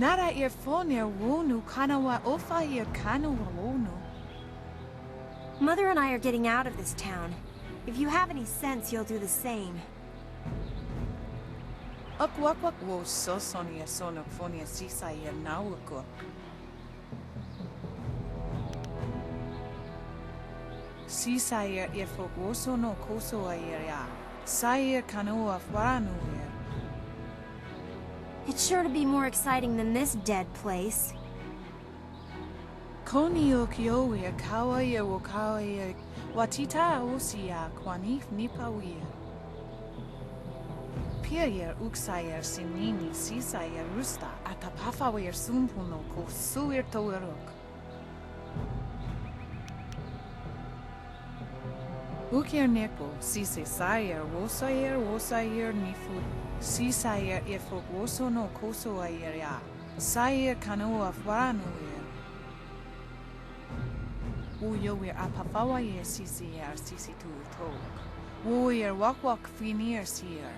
Nara earphone wonu kanawa ofa ear kanawa wonu. Mother and I are getting out of this town. If you have any sense, you'll do the same. Akwakwak wo so sonia sonok fonia sisa ear nawako. Sisa ear earfok woso no koso ear ya. Sayer kanoa faranu ear. It's sure to be more exciting than this dead place. Koni o kioe kawaia o kawaia watita osia kwanif nipawia. Pier uxayer sinini sisayer rusta atapafawer sumpuno ko suir toerok. Ukier nepo sise sayer wosayer nifu. Sisayer ifok woso no koso ayer ya. Sayer kanoa faranu ear. Uyo wir apafawa yer sisi tu tok. Uyer wak finir sier.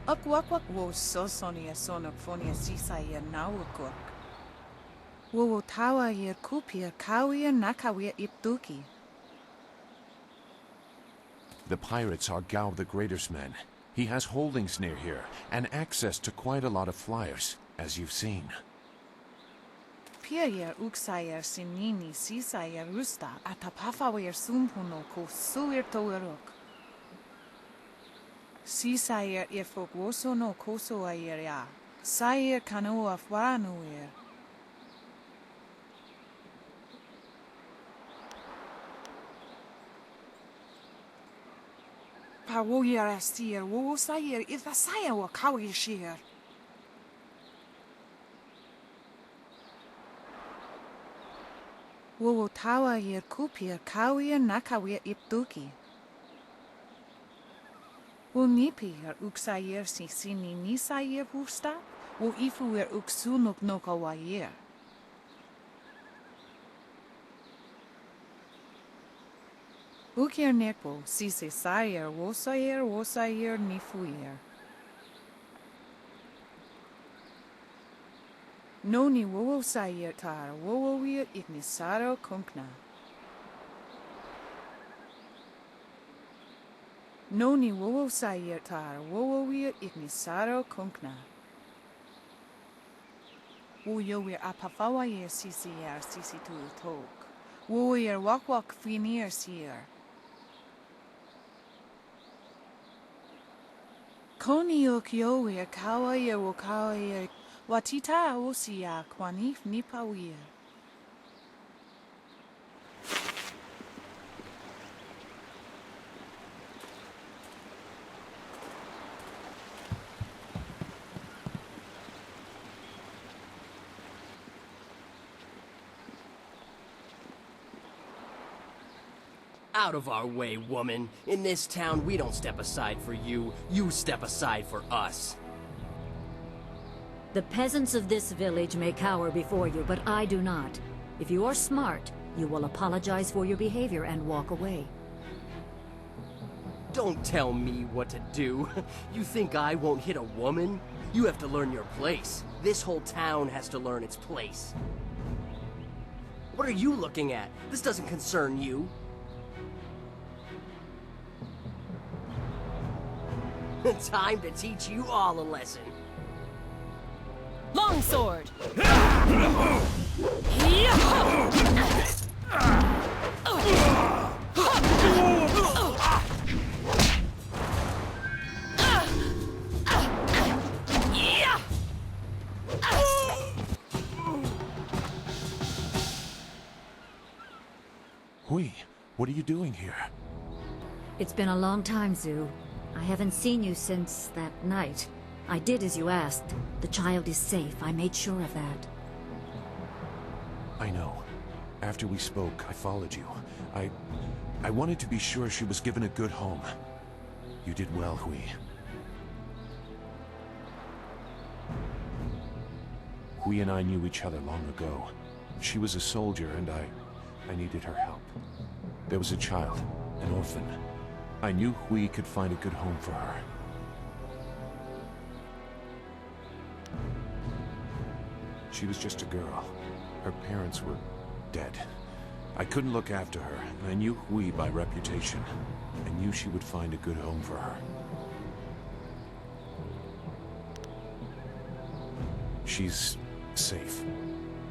Wak wo so sonia sonok fonia sisa yer nawakok. Wo tawa yer kupir kawir nakawir ipduki. The pirates are Gao the Greater's men. He has holdings near here, and access to quite a lot of flyers, as you've seen. Pier uxayer sinini sisayer rusta atapafawer sumpuno ko suir toerok. Sisayer ifok woso no koso ayer ya. Sayer kanoa faranu ear. Pawoyer astir wo sayer itha saya wa kawi shir. Wo tawa yer kupir kawir nakawir ipduki. Wo nipir uxayer sini nisayer husta, wo ifuer uxunuk nokawayer. Ukier nepo sise sayer wosayer nifuyer. Noni wo sayer tar wo wir ignisaro kunkna. Noni wo sayer tar wo wir ignisaro kunkna. Uyo wir apafawa yer sisi tu tok. Wo yer wak finir sier. Koni o kioe kawaia o kawaia watita osia kwanif nipawia. Out of our way, woman. In this town, we don't step aside for you. You step aside for us. The peasants of this village may cower before you, but I do not. If you are smart, you will apologize for your behavior and walk away. Don't tell me what to do. You think I won't hit a woman? You have to learn your place. This whole town has to learn its place. What are you looking at? This doesn't concern you. Time to teach you all a lesson. Longsword! Hui, what are you doing here? It's been a long time, Zhu. I haven't seen you since that night. I did as you asked. The child is safe. I made sure of that. I know. After we spoke, I followed you. I wanted to be sure she was given a good home. You did well, Hui. Hui and I knew each other long ago. She was a soldier and I needed her help. There was a child, an orphan. I knew Hui could find a good home for her. She was just a girl. Her parents were dead. I couldn't look after her, and I knew Hui by reputation. I knew she would find a good home for her. She's safe.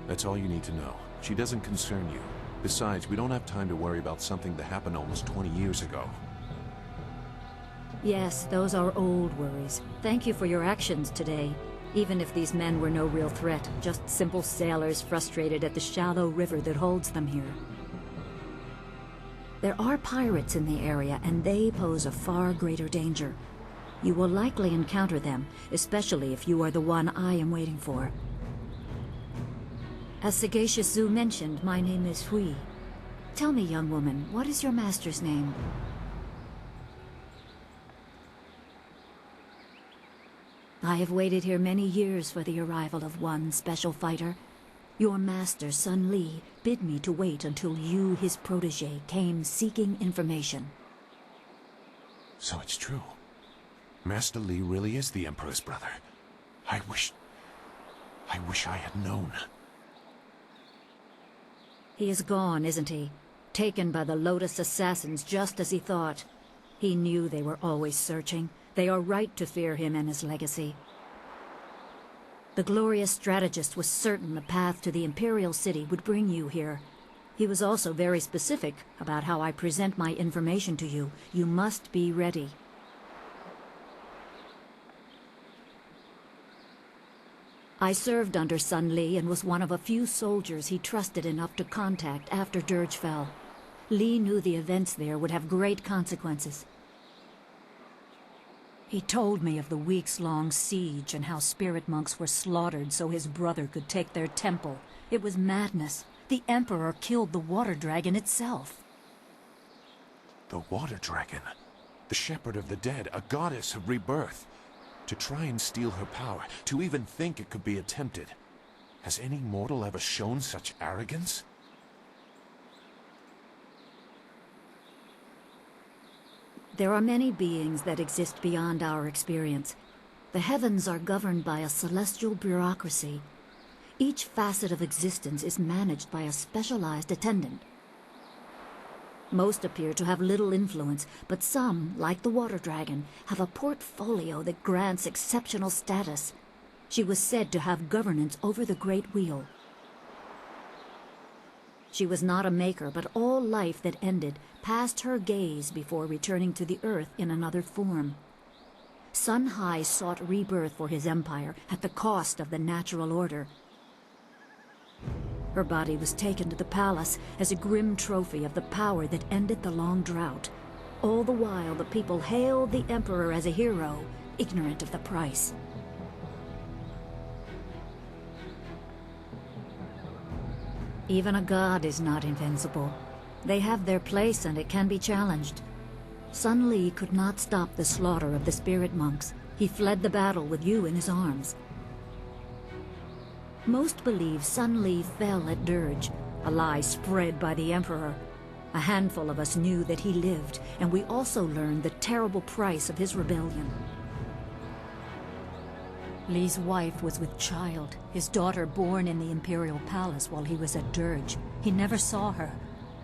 That's all you need to know. She doesn't concern you. Besides, we don't have time to worry about something that happened almost 20 years ago. Yes, those are old worries. Thank you for your actions today. Even if these men were no real threat, just simple sailors frustrated at the shallow river that holds them here. There are pirates in the area, and they pose a far greater danger. You will likely encounter them, especially if you are the one I am waiting for. As Sagacious Zhu mentioned, my name is Hui. Tell me, young woman, what is your master's name? I have waited here many years for the arrival of one special fighter. Your master, Sun Li, bid me to wait until you, his protege, came seeking information. So it's true. Master Li really is the Emperor's brother. I wish I had known. He is gone, isn't he? Taken by the Lotus assassins just as he thought. He knew they were always searching. They are right to fear him and his legacy. The glorious strategist was certain the path to the Imperial City would bring you here. He was also very specific about how I present my information to you. You must be ready. I served under Sun Li and was one of a few soldiers he trusted enough to contact after Dirge fell. Li knew the events there would have great consequences. He told me of the weeks-long siege and how spirit monks were slaughtered so his brother could take their temple. It was madness. The Emperor killed the water dragon itself. The water dragon? The shepherd of the dead, a goddess of rebirth. To try and steal her power, to even think it could be attempted. Has any mortal ever shown such arrogance? There are many beings that exist beyond our experience. The heavens are governed by a celestial bureaucracy. Each facet of existence is managed by a specialized attendant. Most appear to have little influence, but some, like the water dragon, have a portfolio that grants exceptional status. She was said to have governance over the Great Wheel. She was not a maker, but all life that ended passed her gaze before returning to the earth in another form. Sun Hai sought rebirth for his empire at the cost of the natural order. Her body was taken to the palace as a grim trophy of the power that ended the long drought. All the while, the people hailed the Emperor as a hero, ignorant of the price. Even a god is not invincible. They have their place and it can be challenged. Sun Li could not stop the slaughter of the spirit monks. He fled the battle with you in his arms. Most believe Sun Li fell at Dirge, a lie spread by the Emperor. A handful of us knew that he lived, and we also learned the terrible price of his rebellion. Li's wife was with child, his daughter born in the Imperial Palace while he was at Dirge. He never saw her.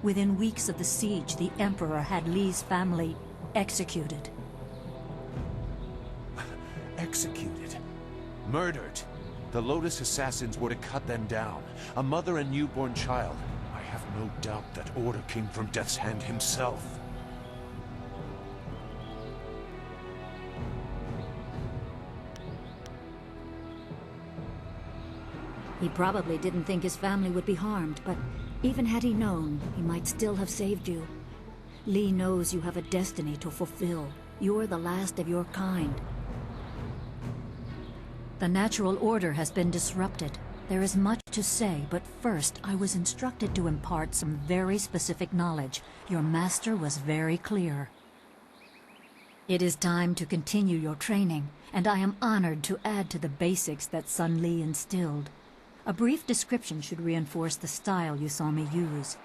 Within weeks of the siege, the Emperor had Li's family executed. Executed? Murdered? The Lotus assassins were to cut them down. A mother and newborn child. I have no doubt that order came from Death's Hand himself. He probably didn't think his family would be harmed, but even had he known, he might still have saved you. Li knows you have a destiny to fulfill. You're the last of your kind. The natural order has been disrupted. There is much to say, but first I was instructed to impart some very specific knowledge. Your master was very clear. It is time to continue your training, and I am honored to add to the basics that Sun Li instilled. A brief description should reinforce the style you saw me use.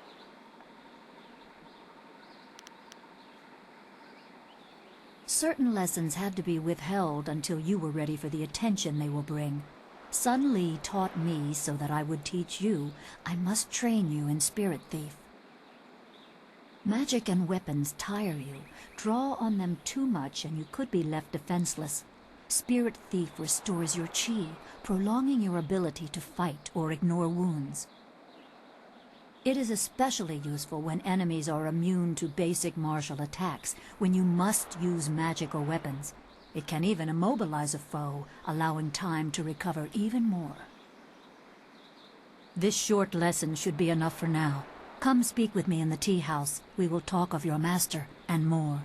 Certain lessons had to be withheld until you were ready for the attention they will bring. Sun Li taught me so that I would teach you. I must train you in Spirit Thief. Magic and weapons tire you. Draw on them too much and you could be left defenseless. Spirit Thief restores your chi, prolonging your ability to fight or ignore wounds. It is especially useful when enemies are immune to basic martial attacks, when you must use magic or weapons. It can even immobilize a foe, allowing time to recover even more. This short lesson should be enough for now. Come speak with me in the tea house. We will talk of your master and more.